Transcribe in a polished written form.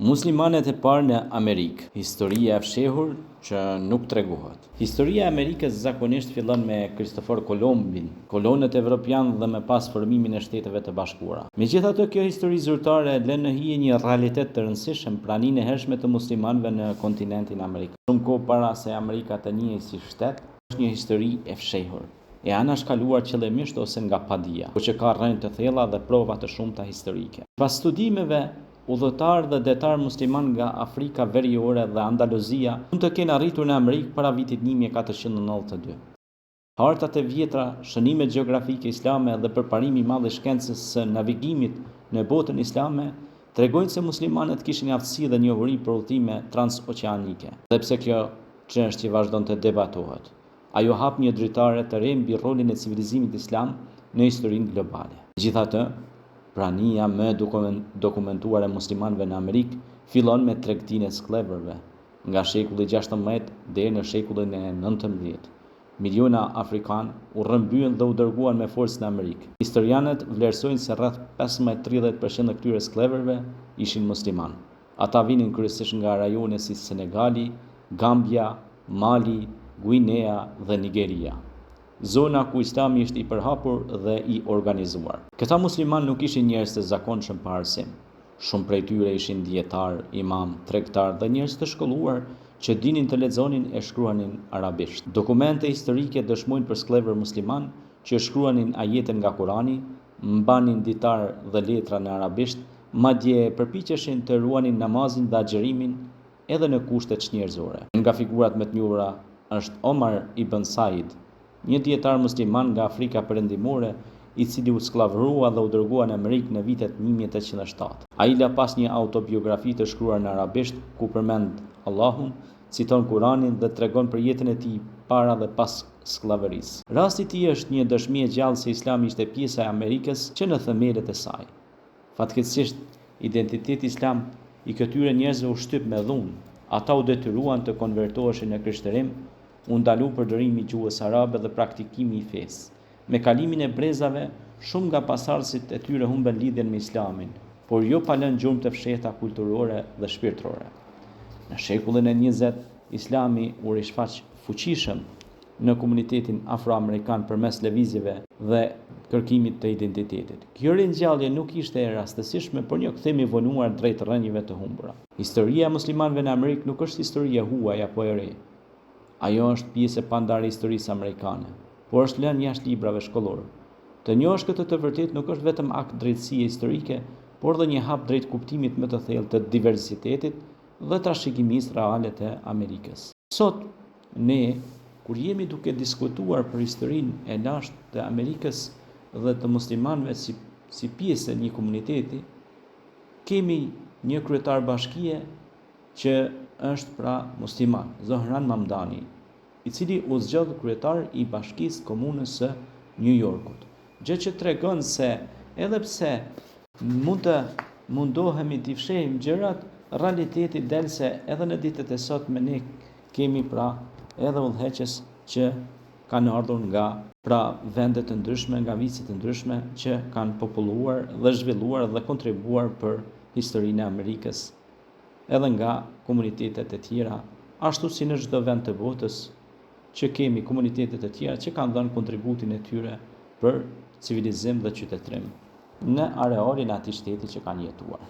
Muslimanet e parë në Amerikë, historia e fshehur që nuk tregohet. Historia e Amerikës zakonisht fillon me Kristofor Kolombin, kolonët evropian dhe më pas formimin e Shteteve të Bashkuara. Megjithatë, kjo histori zyrtare lën në hije një realitet të rëndësishëm, praninë e hershme të muslimanëve në kontinentin amerikan. Shumë kohë para se Amerika të njihej si shtet, është një histori e fshehur, e anashkaluar qëllimisht ose nga padia, por që ka rrënjë të thella dhe prova të shumta historike. Pas studimeve, udhëtar dhe detar musliman nga Afrika Veriore dhe Andaluzia mund të kenë arritur në Amerikë para vitit 1492. Hartat e vjetra, shënimet gjeografike islame dhe përparimi i madh i shkencës së navigimit në botën islame tregojnë se muslimanët kishin aftësi dhe njohuri për udhëtime transoqeanike. Dhe pse kjo çështje vazhdon të debatohet, ajo hap një dritare të re mbi rolin e civilizimit islam në historinë globale. Megjithatë, prania më dokumentuar e muslimanëve në Amerikë fillon me tregtinë e skleverëve. Nga shekulli 16 deri në shekullin e 19, miliona afrikanë u rrëmbyen dhe u dërguan me forcë në Amerikë. Historianët vlerësojnë se rreth 15-30% të këtyre skleverëve ishin muslimanë. Ata vinin kryesisht nga rajone si Senegali, Gambia, Mali, Guinea dhe Nigeria, zona ku islami ishte i përhapur dhe i organizuar. Këta muslimanë nuk ishin njerëz të zakonshëm pa arsim. Shumë prej tyre ishin dietar, imam, tregtar dhe njerëz të shkolluar që dinin të lexonin e shkruanin arabisht. Dokumente historike dëshmojnë për sklever musliman që shkruanin ajete nga Kurani, mbanin ditar dhe letra në arabisht, madje përpiqeshin të ruanin namazin dhe agjërimin edhe në kushte çnjerëzore. Nga figurat më të njohura është Omar ibn Said, një dietar musliman nga Afrika Perëndimore, i cili u sklavërua dhe u dërgua në Amerikë në vitet 1807. Ai la pas një autobiografi të shkruar në arabisht ku përmend Allahun, citon Kuranin dhe tregon për jetën e tij para dhe pas sklavërisë. Rasti i tij është një dëshmi e gjallë se Islami ishte pjesë e Amerikës që në themelet e saj. Fatkeqësisht, identiteti islam i këtyre njerëzve u shtyp me dhunë. Ata u detyruan të konvertoheshin në krishterim, u ndalu përdorimi i gjuhës arabe dhe praktikimi i fesë. Me kalimin e brezave, shumë nga pasardhësit e tyre humben lidhjen me islamin, por jo pa lënë gjurmë të fshehta kulturore dhe shpirtërore. Në shekullin e 20, islami u rishfaq fuqishëm në komunitetin afroamerikan përmes lëvizjeve dhe kërkimit të identitetit. Kjo ringjallje nuk ishte e rastësishme, por një kthim i vonuar drejt rrënjëve të humbura. Historia e muslimanëve në Amerikë nuk është histori e huaj apo e re. Ajo është pjesë e pandare e historisë amerikane, por është lënë jashtë librave shkollor. Të njohësh këtë të vërtetë nuk është vetëm akt drejtësie historike, por dhe një hap drejt kuptimit më të thellë të diversitetit dhe trashëgimisë reale të Amerikës. Sot, ne, kur jemi duke diskutuar për historinë e lashtë të Amerikës dhe të muslimanëve si pjesë e një komuniteti, kemi një kryetar bashkie që është pra musliman, Zohran Mamdani, i cili u zgjodh kryetar i bashkisë komunës së New Yorkut. Gjë që tregon se edhe pse mund të mundohemi t'i fshehim gjërat, realiteti del se edhe në ditët e sotme ne kemi pra edhe udhëheqës që kanë ardhur nga pra vende të ndryshme, nga vice të ndryshme që kanë populluar dhe zhvilluar dhe kontribuar për historinë e Amerikës, edhe nga komunitetet e tjera, ashtu si në çdo vend të botës që kemi komunitetet e tjera që kanë dhënë kontributin e tyre për civilizim dhe qytetërim në areolin e atij shteti që kanë jetuar.